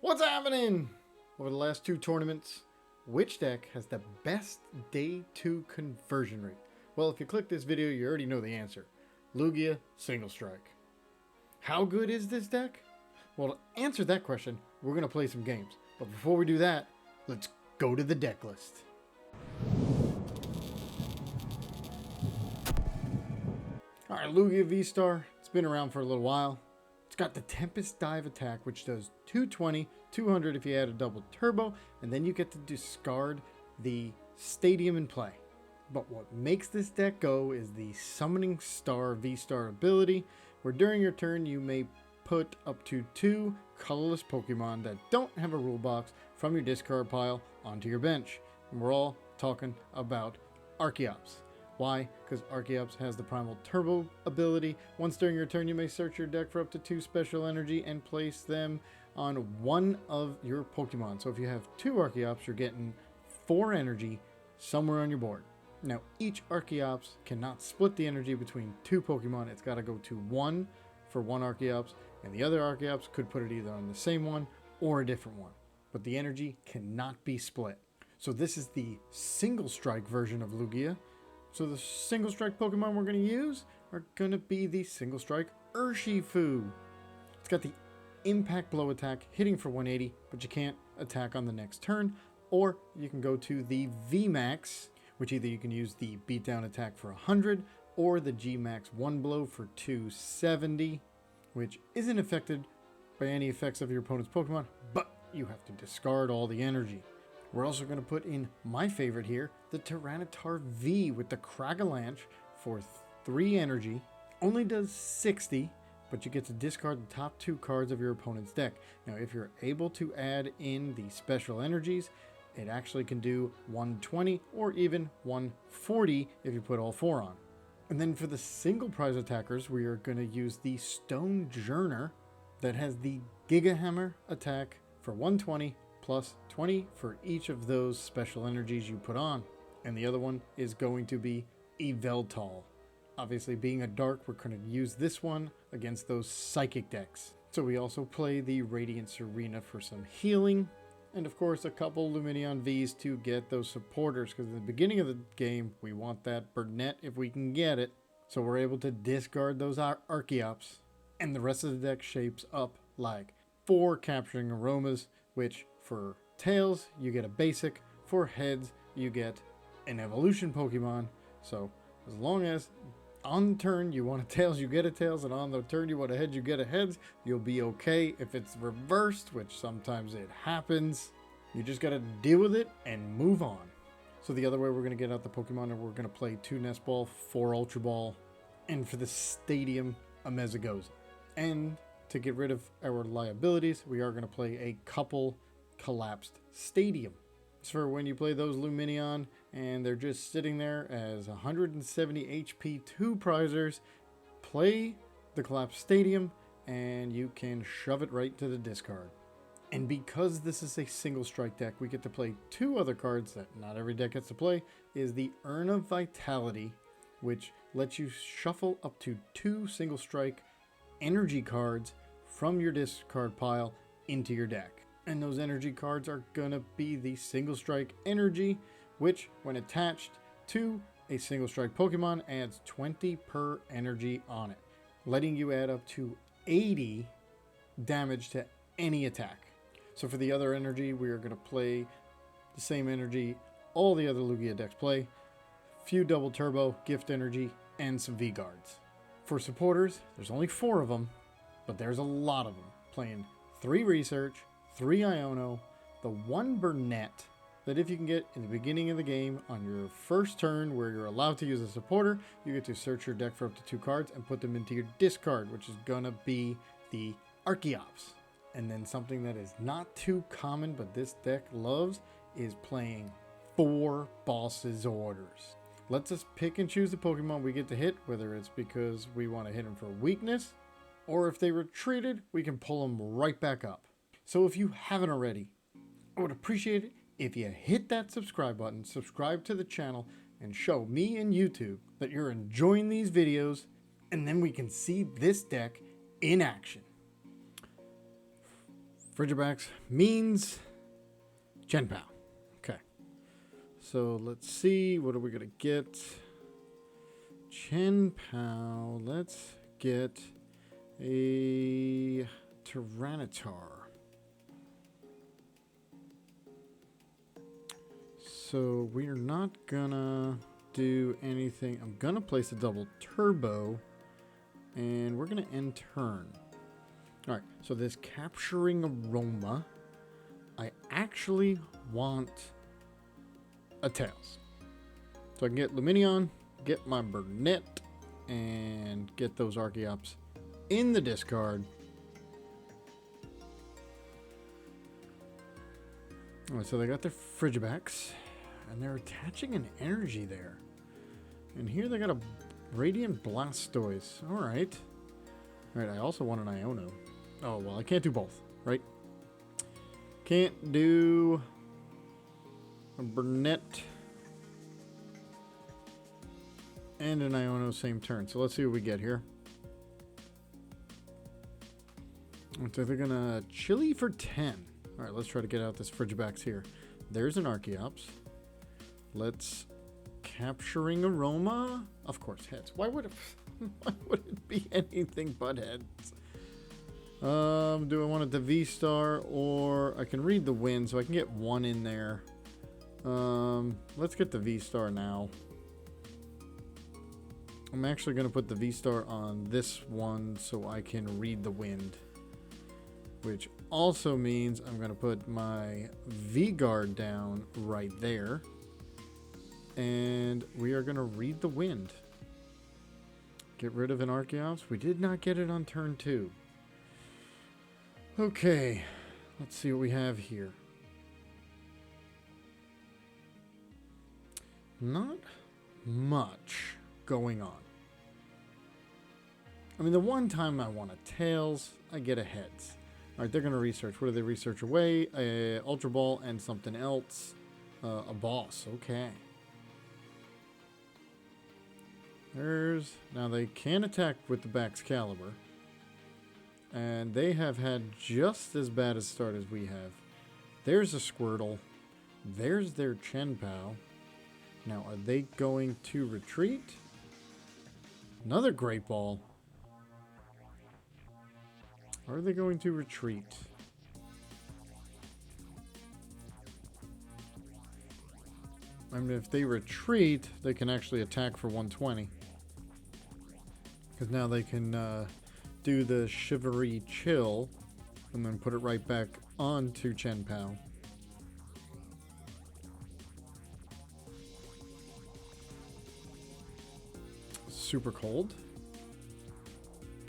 What's happening? Over the last two tournaments, which deck has the best day 2 conversion rate? Well, if you click this video, you already know the answer. Lugia Single Strike. How good is this deck? Well, to answer that question, we're going to play some games. But before we do that, let's go to the deck list. Alright, Lugia VSTAR. It's been around for a little while. It's got the Tempest Dive attack, which does 220, 200 if you add a double turbo, and then you get to discard the stadium in play. But what makes this deck go is the Summoning Star VSTAR ability, where during your turn you may put up to 2 colorless Pokemon that don't have a rule box from your discard pile onto your bench. And we're all talking about Archeops. Why? Because Archeops has the Primal Turbo ability. Once during your turn, you may search your deck for up to 2 special energy and place them on one of your Pokemon. So if you have 2 Archeops, you're getting 4 energy somewhere on your board. Now, each Archeops cannot split the energy between 2 Pokemon. It's got to go to 1 for one Archeops, and the other Archeops could put it either on the same one or a different one. But the energy cannot be split. So this is the Single Strike version of Lugia. So the Single Strike Pokemon we're going to use are going to be the Single Strike Urshifu. It's got the Impact Blow attack, hitting for 180, but you can't attack on the next turn. Or you can go to the VMax, which either you can use the Beatdown attack for 100, or the G-Max 1 Blow for 270, which isn't affected by any effects of your opponent's Pokemon, but you have to discard all the energy. We're also going to put in my favorite here, the Tyranitar V with the Cragalanche for 3 energy. Only does 60, but you get to discard the top 2 cards of your opponent's deck. Now, if you're able to add in the special energies, it actually can do 120 or even 140 if you put all 4 on. And then for the single prize attackers, we are going to use the Stonjourner that has the Giga Hammer attack for 120 plus 20 for each of those special energies you put on. And the other one is going to be Yveltal. Obviously, being a dark, we're going to use this one against those psychic decks. So we also play the Radiant Tsareena for some healing. And of course, a couple Lumineon Vs to get those supporters, because at the beginning of the game, we want that Burnet if we can get it. So we're able to discard those Archeops. And the rest of the deck shapes up like 4 Capturing Aromas, which for tails, you get a basic. For heads, you get an evolution Pokemon. So as long as on the turn you want a tails, you get a tails, and on the turn you want a heads, you get a heads, you'll be okay. If it's reversed, which sometimes it happens, you just gotta deal with it and move on. So the other way we're gonna get out the Pokemon, we're gonna play 2 Nest Ball, 4 Ultra Ball, and for the Stadium, a Mesagoza. And to get rid of our liabilities, we are gonna play a couple Collapsed Stadium. It's for when you play those Lumineon and they're just sitting there as 170 HP 2 prizers. Play the Collapsed Stadium and you can shove it right to the discard. And because this is a single strike deck, we get to play 2 other cards that not every deck gets to play, is the Urn of Vitality, which lets you shuffle up to 2 single strike energy cards from your discard pile into your deck. And those energy cards are gonna be the Single Strike Energy, which when attached to a Single Strike Pokemon adds 20 per energy on it, letting you add up to 80 damage to any attack. So for the other energy, we are gonna play the same energy all the other Lugia decks play, few double turbo, gift energy, and some V-Guards. For supporters, there's only 4 of them, but there's a lot of them, playing 3 Research, 3 Iono, the 1 Burnet, that if you can get in the beginning of the game on your first turn where you're allowed to use a supporter, you get to search your deck for up to 2 cards and put them into your discard, which is gonna be the Archeops. And then something that is not too common but this deck loves is playing 4 Boss's Orders. Lets us pick and choose the Pokemon we get to hit, whether it's because we want to hit them for weakness, or if they retreated, we can pull them right back up. So if you haven't already, I would appreciate it if you hit that subscribe button, subscribe to the channel, and show me and YouTube that you're enjoying these videos, and then we can see this deck in action. Frigibax means Chien Pao. Okay. So let's see. What are we going to get? Chien Pao. Let's get a Tyranitar. So we're not gonna do anything. I'm gonna place a double turbo and we're gonna end turn. All right, so this Capturing Aroma, I actually want a Tails. So I can get Lumineon, get my Burnet, and get those Archeops in the discard. All right, so they got their Frigibax. And they're attaching an energy there. And here they got a Radiant Blastoise. Alright. Alright, I also want an Iono. Oh, well, I can't do both, right? Can't do a Burnet and an Iono same turn. So let's see what we get here. So they're gonna Chili for 10. Alright, let's try to get out this Frigibax here. There's an Archeops. Let's Capturing Aroma. Of course, heads. Why would it be anything but heads? Do I want it to V-Star, or I can read the wind, so I can get one in there. Let's get the V-Star now. I'm actually going to put the V-Star on this one so I can read the wind, which also means I'm going to put my V-Guard down right there. And we are going to read the wind. Get rid of an Archeops. We did not get it on turn 2. Okay. Let's see what we have here. Not much going on. I mean, the one time I want a Tails, I get a Heads. Alright, they're going to research. What do they research away? Ultra Ball and something else. A boss. Okay. Now they can attack with the Baxcalibur, and they have had just as bad a start as we have. There's a Squirtle. There's their Chien Pao. Now, are they going to retreat? Another Great Ball. Are they going to retreat? I mean, if they retreat, they can actually attack for 120. Because now they can do the Shivery Chill and then put it right back onto Chien Pao. Super cold.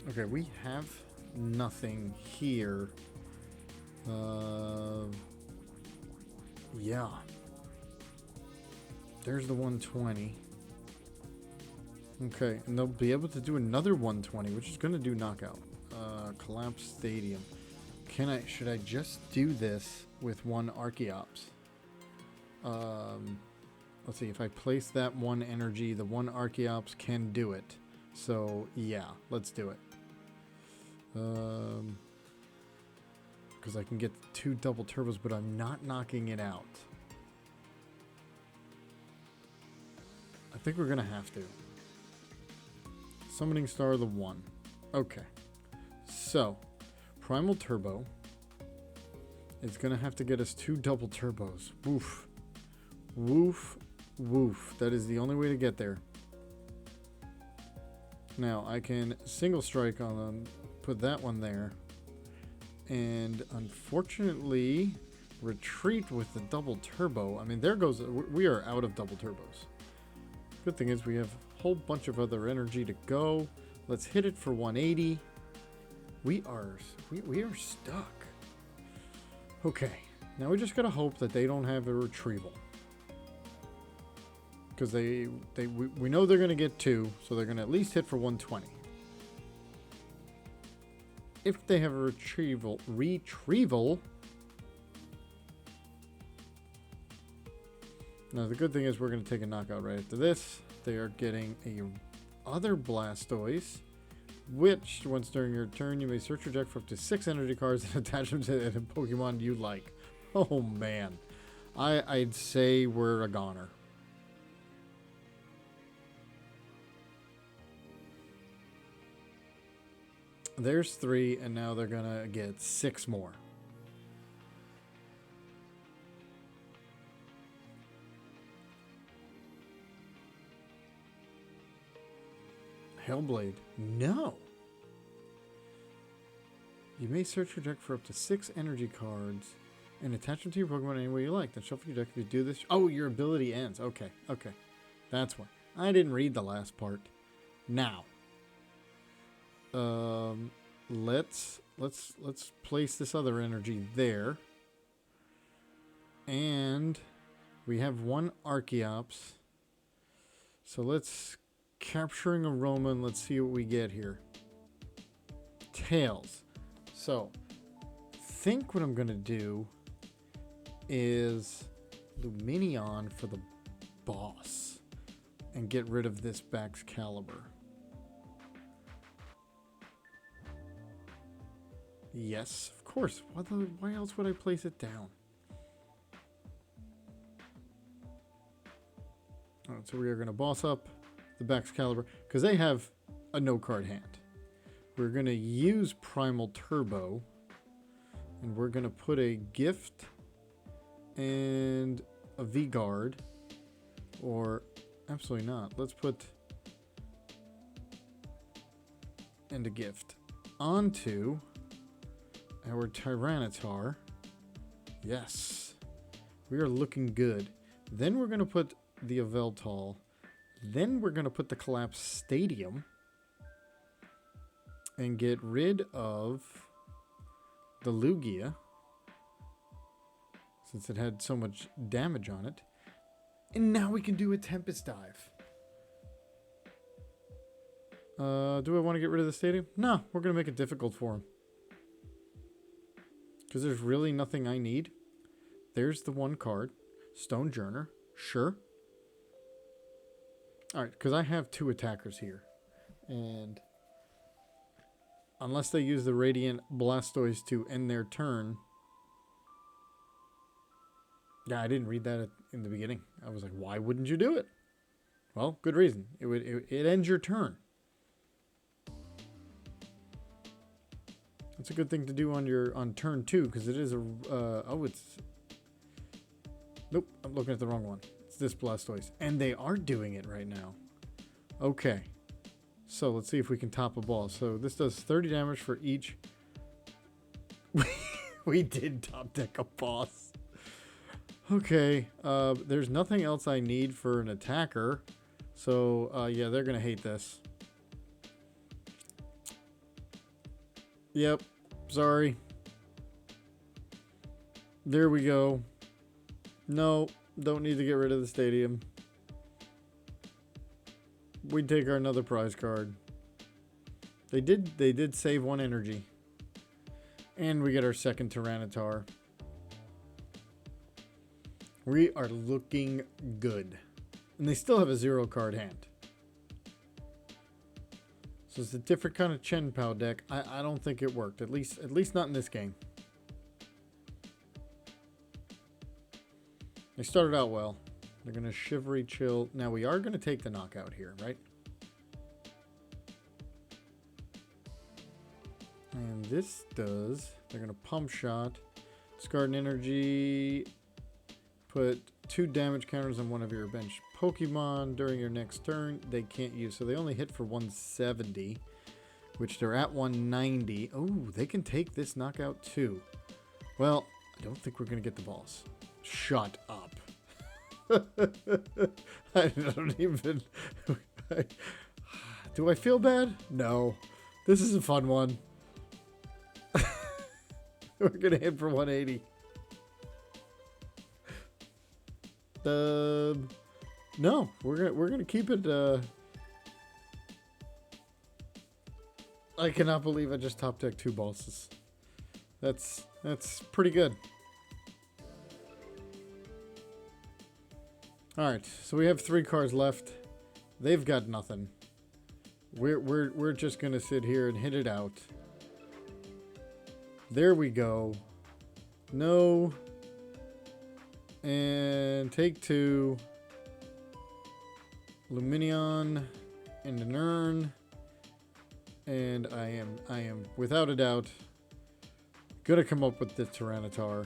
Okay, we have nothing here. Yeah. There's the 120. Okay, and they'll be able to do another 120, which is going to do knockout. Collapsed Stadium. Should I just do this with one Archeops? Let's see, if I place that one energy, the one Archeops can do it. So, yeah, let's do it. Because I can get 2 double turbos, but I'm not knocking it out. I think we're going to have to. Summoning Star the 1. Okay. So, Primal Turbo is going to have to get us 2 double turbos. Woof. Woof. Woof. That is the only way to get there. Now, I can Single Strike on them, put that one there, and unfortunately retreat with the double turbo. I mean, there goes... We are out of double turbos. Good thing is we have a whole bunch of other energy to go. Let's hit it for 180. We are stuck. Okay, now we just gotta hope that they don't have a retrieval, because we know they're gonna get 2, so they're gonna at least hit for 120. If they have a retrieval. Now, the good thing is we're going to take a knockout right after this. They are getting a other Blastoise. switched. Once during your turn, you may search your deck for up to 6 energy cards and attach them to a Pokemon you like. Oh man. I'd say we're a goner. There's 3, and now they're gonna get 6 more. Hellblade. No. You may search your deck for up to 6 energy cards and attach them to your Pokemon any way you like. Then shuffle your deck if you do this. Oh, your ability ends. Okay, okay. That's why. I didn't read the last part. Now. Let's place this other energy there. And we have 1 Archeops. So let's Capturing Aroma, and let's see what we get here. Tails. So, think what I'm going to do is Lumineon for the boss and get rid of this Baxcalibur. Yes, of course. Why else would I place it down? Alright, so we are going to boss up the Baxcalibur because they have a no-card hand. We're going to use Primal Turbo, and we're going to put a gift and a V-Guard, or absolutely not. Let's put and a gift onto our Tyranitar. Yes, we are looking good. Then we're going to put the Yveltal. Then we're going to put the Collapsed Stadium and get rid of the Lugia, since it had so much damage on it. And now we can do a Tempest Dive. Do I want to get rid of the stadium? No, we're going to make it difficult for him. Because there's really nothing I need. There's the 1 card. Stonjourner. Sure. Alright, because I have 2 attackers here. And unless they use the Radiant Blastoise to end their turn. Yeah, I didn't read that in the beginning. I was like, why wouldn't you do it? Well, good reason. It ends your turn. That's a good thing to do on turn 2, because it is a nope, I'm looking at the wrong one. It's this Blastoise, and they are doing it right now. Okay, so let's see if we can top a ball. So this does 30 damage for each. We did top deck a boss. Okay, there's nothing else I need for an attacker, so yeah, they're gonna hate this. Yep, sorry. There we go. No, don't need to get rid of the stadium. We take our another prize card. They did save 1 energy. And we get our second Tyranitar. We are looking good. And they still have a 0 card hand. So it's a different kind of Chien Pao deck. I don't think it worked. At least not in this game. They started out well. They're going to Shivery Chill. Now we are going to take the knockout here, right? And this does... They're going to Pump Shot. Discard an energy. Put 2 damage counters on one of your bench Pokemon during your next turn. They can't use, so they only hit for 170, which they're at 190. Oh, they can take this knockout too. Well, I don't think we're going to get the balls. Shut up. I don't even... Do I feel bad? No. This is a fun one. We're going to hit for 180. No, we're gonna keep it. I cannot believe I just top decked 2 bosses. That's pretty good. All right, so we have 3 cards left. They've got nothing. We're just gonna sit here and hit it out. There we go. No. And take 2. Lumineon and an Urn. And I am without a doubt gonna come up with the Tyranitar.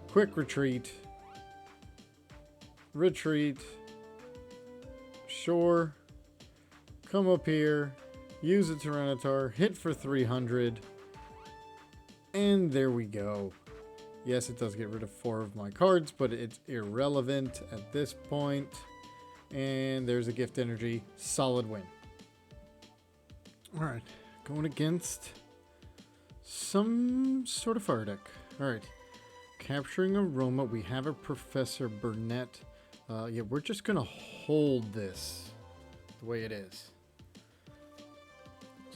Quick retreat. Retreat. Sure. Come up here. Use a Tyranitar. Hit for 300. And there we go. Yes, it does get rid of 4 of my cards, but it's irrelevant at this point. And there's a gift energy. Solid win. Alright. Going against some sort of fire deck. Alright. Capturing Aroma. We have a Professor Burnet. Yeah, we're just going to hold this the way it is.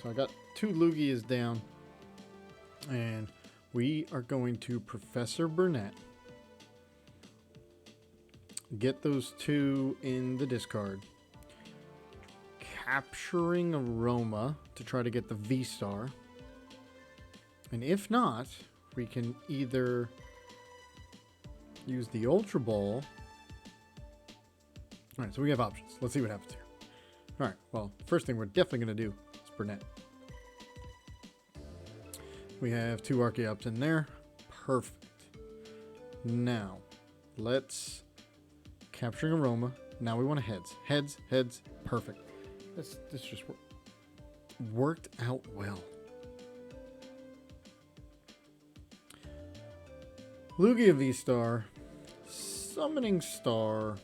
So I got 2 Lugias down. And we are going to Professor Burnet. Get those 2 in the discard. Capturing Aroma to try to get the V-Star. And if not, we can either use the Ultra Ball. Alright, so we have options. Let's see what happens here. Alright, well, first thing we're definitely going to do is Burnet. We have 2 Archeops in there. Perfect. Now, let's Capturing Aroma. Now we want to heads. Heads, heads. Perfect. This just worked out well. Lugia VSTAR. Summoning Star.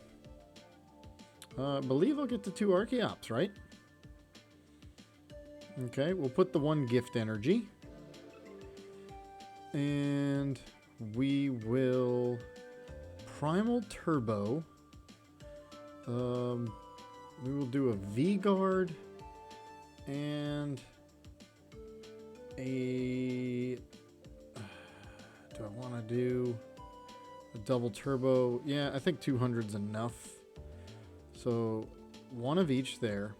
I believe I'll get the 2 Archeops, right? Okay, we'll put the 1 gift energy. And we will Primal Turbo. We will do a V-Guard and a... do I want to do a double turbo? Yeah, I think 200's enough. So 1 of each there.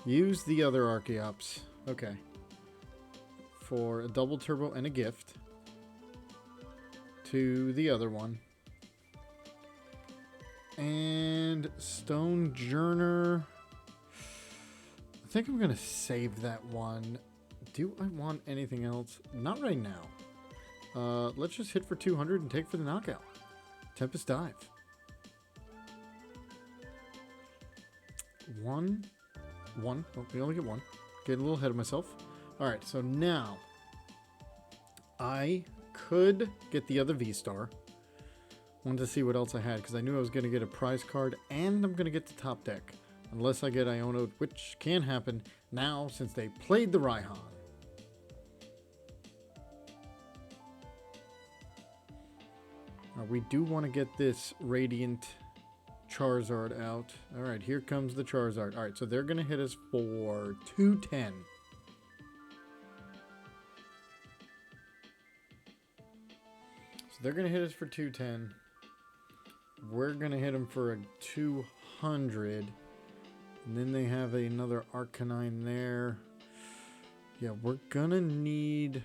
Use the other Archeops. Okay. For a double turbo and a gift to the other one. And Stonjourner. I think I'm going to save that one. Do I want anything else? Not right now. Let's just hit for 200 and take for the knockout. Tempest Dive. 1. Oh, we only get 1. Getting a little ahead of myself. Alright, so now I could get the other V-Star. Wanted to see what else I had because I knew I was going to get a prize card and I'm going to get the top deck. Unless I get Iono, which can happen now since they played the Raihan. We do want to get this Radiant Charizard out. Alright, here comes the Charizard. Alright, so they're going to hit us for 210. So they're going to hit us for 210. We're going to hit them for a 200. And then they have another Arcanine there. Yeah, we're going to need...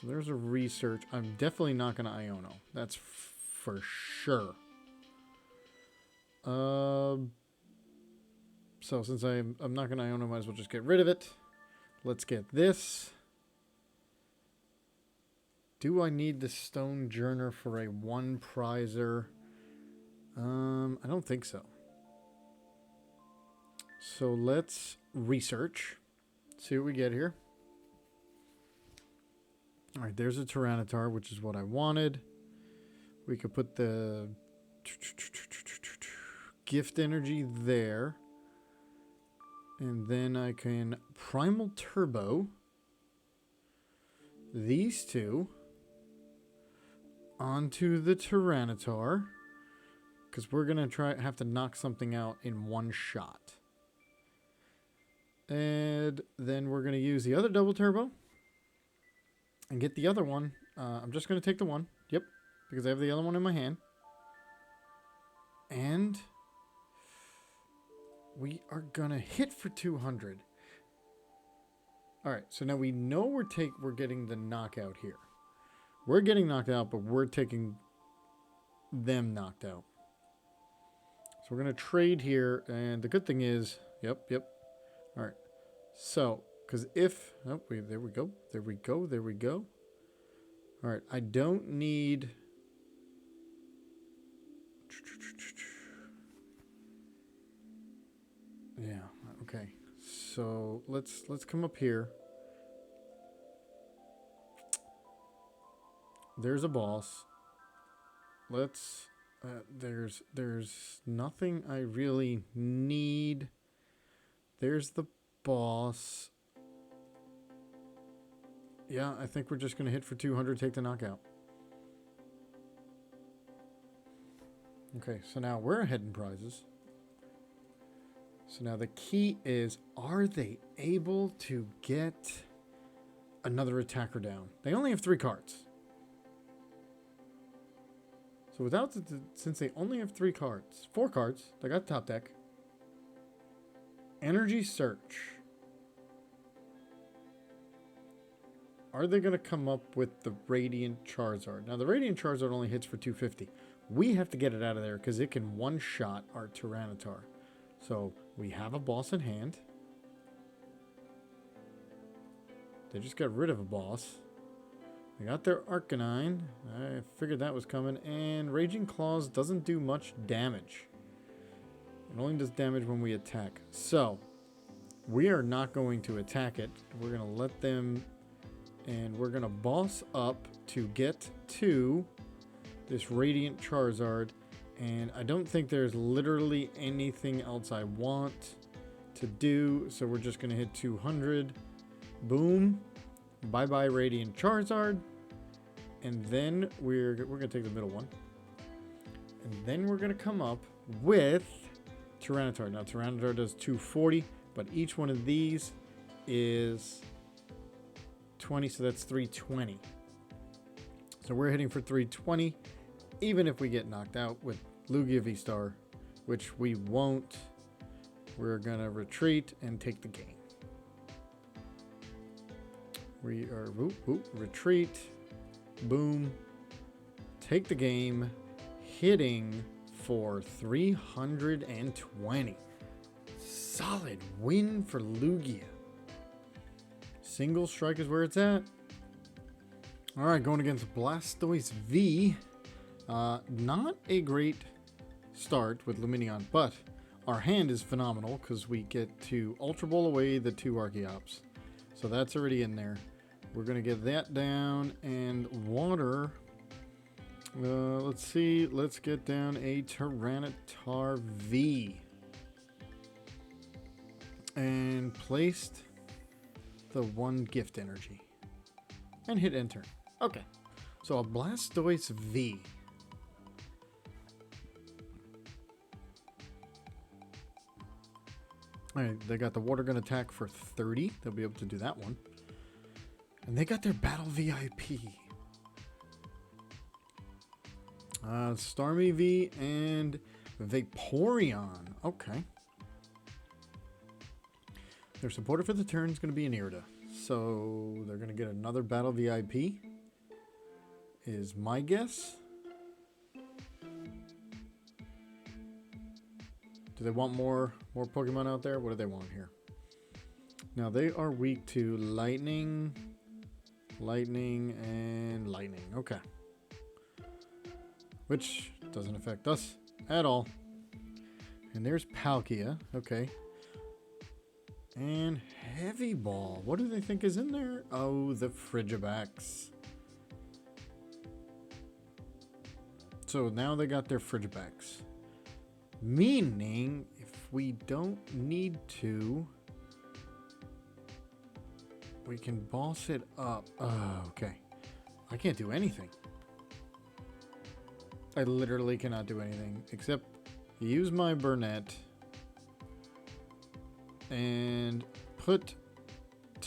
So there's a research. I'm definitely not going to Iono. That's for sure. So since I'm not going to Iono, might as well just get rid of it. Let's get this. Do I need the Stonjourner for a 1 prizer? I don't think so. So let's research. See what we get here. Alright, there's a Tyranitar, which is what I wanted. We could put the gift energy there. And then I can Primal Turbo these 2 onto the Tyranitar. Because we're going to have to knock something out in 1 shot. And then we're going to use the other double turbo. And get the other one I'm just going to take the one. Yep, because I have the other one in my hand. And we are going to hit for 200. All right, so now we know we're getting the knockout here. We're getting knocked out, but we're taking them knocked out. So we're going to trade here, and the good thing is, yep. All right, so, because if, oh, wait, there we go. All right, I don't need... Yeah, okay. So let's come up here. There's a boss. Let's there's nothing I really need. There's the boss. Yeah, I think we're just going to hit for 200, take the knockout. Okay, so now we're ahead in prizes. So now the key is, are they able to get another attacker down? They only have 3 cards. So since they only have 4 cards, they got top deck. Energy Search. Are they going to come up with the Radiant Charizard? Now, the Radiant Charizard only hits for 250. We have to get it out of there because it can one-shot our Tyranitar. So, we have a boss in hand. They just got rid of a boss. They got their Arcanine. I figured that was coming. And Raging Claws doesn't do much damage. It only does damage when we attack. So, we are not going to attack it. We're going to let them... And we're going to boss up to get to this Radiant Charizard. And I don't think there's literally anything else I want to do. So we're just going to hit 200. Boom. Bye-bye Radiant Charizard. And then we're going to take the middle one. And then we're going to come up with Tyranitar. Now Tyranitar does 240. But each one of these is... 20, so that's 320. So we're hitting for 320, even if we get knocked out with Lugia VSTAR, which we won't. We're gonna retreat and take the game. We are retreat, boom, take the game, hitting for 320. Solid win for Lugia. Single Strike is where it's at. All right, going against Blastoise V. Not a great start with Lumineon, but our hand is phenomenal because we get to Ultra Ball away the 2 Archeops. So that's already in there. We're going to get that down and water. Let's see. Let's get down a Tyranitar V. And placed... the 1 gift energy and hit enter. Okay, so a Blastoise V. All right, they got the water gun attack for 30. They'll be able to do that one. And they got their battle VIP. Starmie V and Vaporeon. Okay. Their supporter for the turn is going to be an Irida. So they're going to get another battle VIP. Is my guess. Do they want more Pokemon out there? What do they want here? Now they are weak to lightning, and lightning. Okay. Which doesn't affect us at all. And there's Palkia. Okay. And Heavy Ball. What do they think is in there? Oh, the Frigibax. So now they got their Frigibax. Meaning, if we don't need to, we can boss it up. Oh, okay. I can't do anything. I literally cannot do anything except use my Burnet and put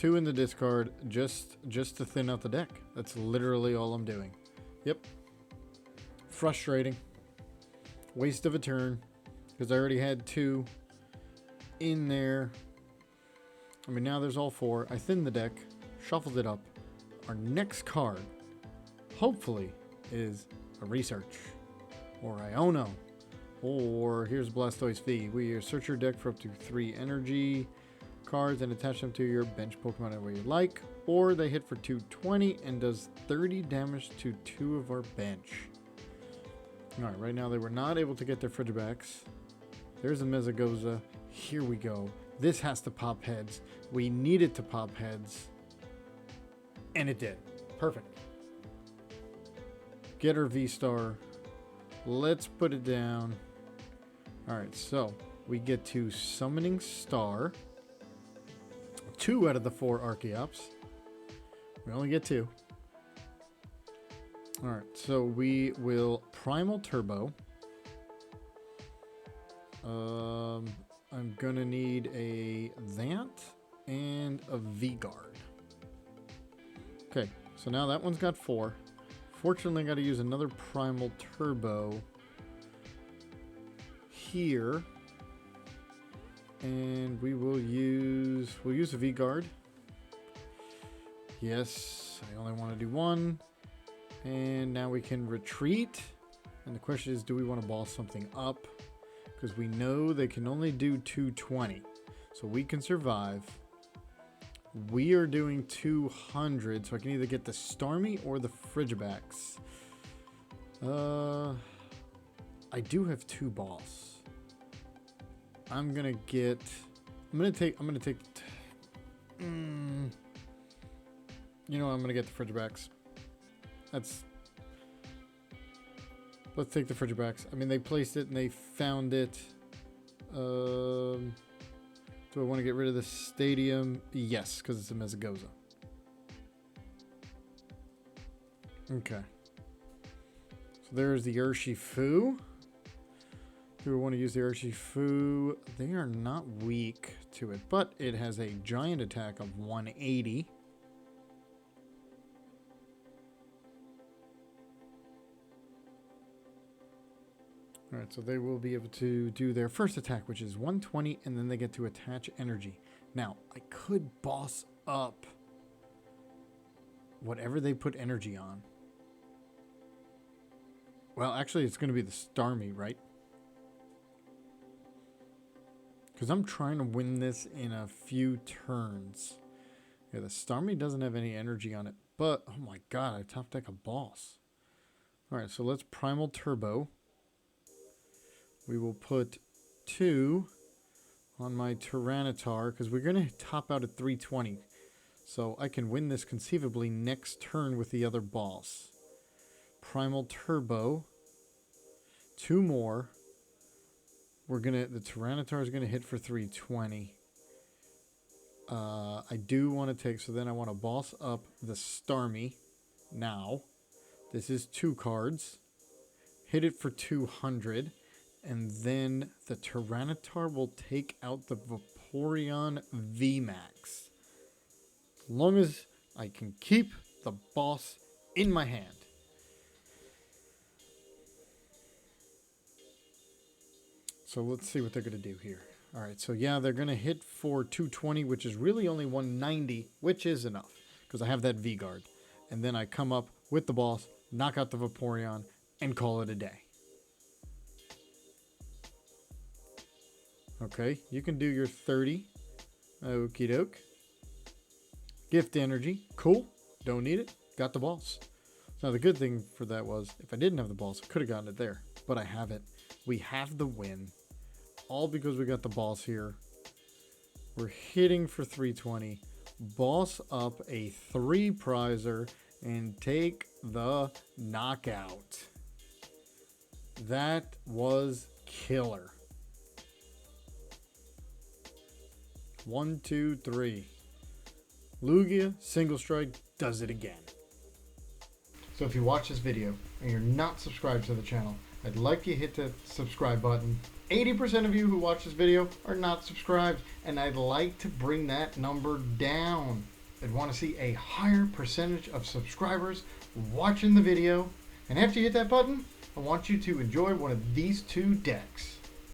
2 in the discard just to thin out the deck. That's literally all I'm doing. Yep. Frustrating. Waste of a turn. Because I already had 2 in there. I mean, now there's all 4. I thinned the deck. Shuffled it up. Our next card, hopefully, is a Research. Or Iono. Or here's Blastoise V. Where you search your deck for up to 3 energy cards and attach them to your bench Pokemon any way you like. Or they hit for 220 and does 30 damage to 2 of our bench. Alright, right now they were not able to get their Frigibacks. There's a Mesagoza. Here we go. This has to pop heads. We need it to pop heads. And it did. Perfect. Get our VSTAR. Let's put it down. Alright, so we get to Summoning Star. 2 out of the 4 Archeops. We only get 2. Alright, so we will Primal Turbo. I'm gonna need that and a V-Guard. Okay, so now that one's got 4. Fortunately, I got to use another Primal Turbo here, and we'll use a V-Guard. Yes, I only want to do 1, and now we can retreat. And the question is, do we want to ball something up? Because we know they can only do 220, so we can survive. We are doing 200, so I can either get the Starmie or the Frigibacks. I do have 2 balls. I'm gonna take. You know, I'm gonna get the Frigibacks. Let's take the Frigibacks. I mean, they placed it and they found it. Do I want to get rid of the stadium? Yes, because it's a Mesagoza. Okay. So there's the Urshifu. Do we want to use the Urshifu? They are not weak to it, but it has a giant attack of 180. Alright, so they will be able to do their first attack, which is 120, and then they get to attach energy. Now, I could boss up whatever they put energy on. Well, actually, it's going to be the Starmie, right? Because I'm trying to win this in a few turns. Yeah, the Starmie doesn't have any energy on it, but, oh my god, I top deck a boss. Alright, so let's Primal Turbo. We will put 2 on my Tyranitar because we're going to top out at 320. So I can win this conceivably next turn with the other boss. Primal Turbo. 2 more. The Tyranitar is going to hit for 320. I do want to take, so then I want to boss up the Starmie now. This is 2 cards. Hit it for 200. And then the Tyranitar will take out the Vaporeon VMax. As long as I can keep the boss in my hand. So let's see what they're going to do here. Alright, so yeah, they're going to hit for 220, which is really only 190, which is enough. Because I have that V-Guard. And then I come up with the boss, knock out the Vaporeon, and call it a day. Okay, you can do your 30. Okie doke. Gift energy. Cool. Don't need it. Got the boss. Now, the good thing for that was, if I didn't have the boss, I could have gotten it there. But I have it. We have the win. All because we got the boss here. We're hitting for 320. Boss up a 3-prizer and take the knockout. That was killer. 1, 2, 3. Lugia Single Strike does it again. So if you watch this video and you're not subscribed to the channel, I'd like you to hit the subscribe button. 80% of you who watch this video are not subscribed, and I'd like to bring that number down. I'd want to see a higher percentage of subscribers watching the video. And after you hit that button, I want you to enjoy one of these two decks.